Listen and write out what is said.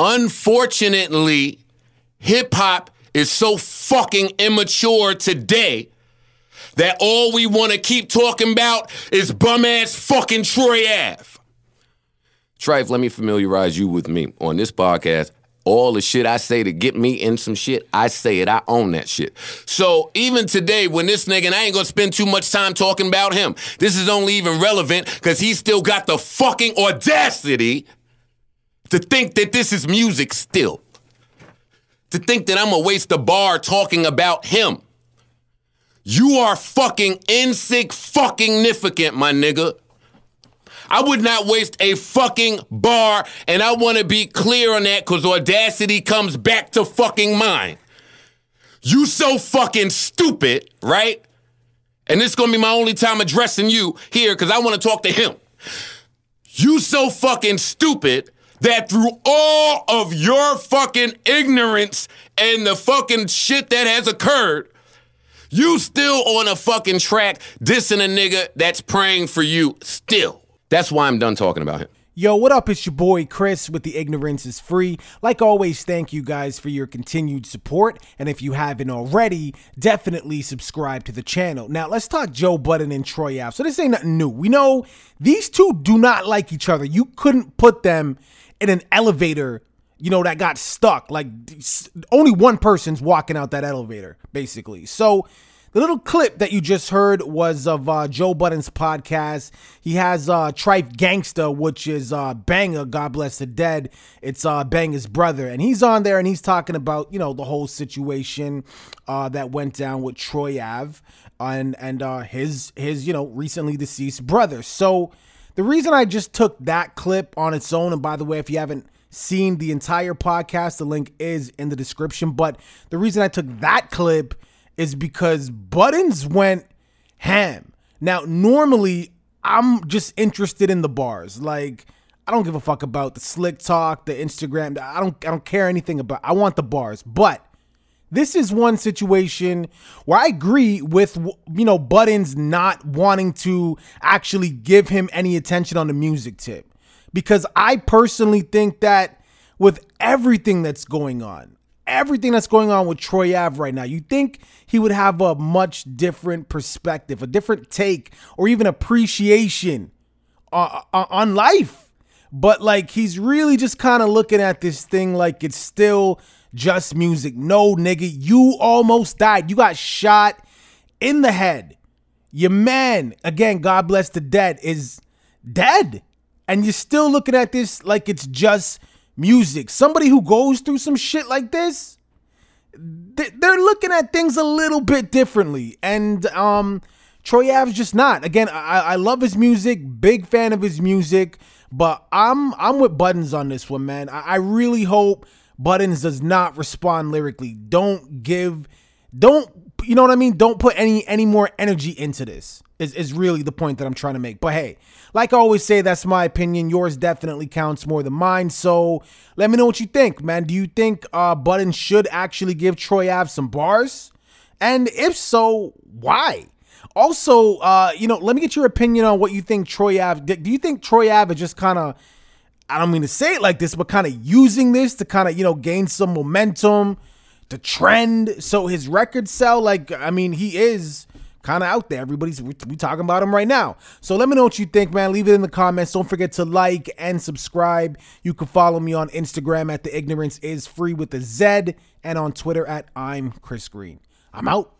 Unfortunately, hip-hop is so fucking immature today that all we want to keep talking about is bum-ass fucking Troy Ave. Trife, let me familiarize you with me. On this podcast, all the shit I say to get me in some shit, I say it. I own that shit. So even today, when this nigga, and I ain't gonna spend too much time talking about him, this is only even relevant because he still got the fucking audacity to think that this is music still. To think that I'm gonna waste a bar talking about him. You are fucking insignificant, my nigga. I would not waste a fucking bar, and I want to be clear on that because audacity comes back to fucking mine. You so fucking stupid, right? And this is going to be my only time addressing you here because I want to talk to him. You so fucking stupid that through all of your fucking ignorance and the fucking shit that has occurred, you still on a fucking track dissing a nigga that's praying for you still. That's why I'm done talking about him. Yo, what up? It's your boy Chris with the Ignorance is Free. Like always, thank you guys for your continued support. And if you haven't already, definitely subscribe to the channel. Now, let's talk Joe Budden and Troy Ave. So this ain't nothing new. We know these two do not like each other. You couldn't put them in an elevator, you know, that got stuck. Like, only one person's walking out that elevator, basically. So the little clip that you just heard was of Joe Budden's podcast. He has Trife Gangsta, which is Banger, God bless the dead. It's Banger's brother. And he's on there and he's talking about, you know, the whole situation that went down with Troy Ave and his you know, recently deceased brother. So the reason I just took that clip on its own, and by the way, if you haven't seen the entire podcast, the link is in the description. But the reason I took that clip is because Budden's went ham. Now, normally, I'm just interested in the bars. Like, I don't give a fuck about the slick talk, the Instagram. I don't care anything about. I want the bars. But this is one situation where I agree with, you know, Budden's not wanting to actually give him any attention on the music tip. Because I personally think that with everything that's going on with Troy Ave right now, you think he would have a much different perspective, a different take, or even appreciation on life. But like, he's really just kind of looking at this thing like it's still just music. No, nigga, you almost died. You got shot in the head. Your man, again, God bless the dead, is dead. And you're still looking at this like it's just music. Somebody who goes through some shit like this, they're looking at things a little bit differently. And Troy Ave's just not. Again, I love his music, big fan of his music, but I'm with Buttons on this one, man. I really hope Buttons does not respond lyrically. Don't, you know what I mean? Don't put any more energy into this. Is really the point that I'm trying to make. But hey, like I always say, that's my opinion. Yours definitely counts more than mine. So let me know what you think, man. Do you think Budden should actually give Troy Ave some bars? And if so, why? Also, you know, let me get your opinion on what you think Troy Ave. Do you think Troy Ave is just kind of, I don't mean to say it like this, but kind of using this to kind of, you know, gain some momentum, to trend, so his records sell? Like, I mean, he is kind of out there. We talking about him right now. So let me know what you think, man. Leave it in the comments. Don't forget to like and subscribe. You can follow me on Instagram at The Ignorance Is Free with a Z, and on Twitter at I'm Chris Green. I'm out.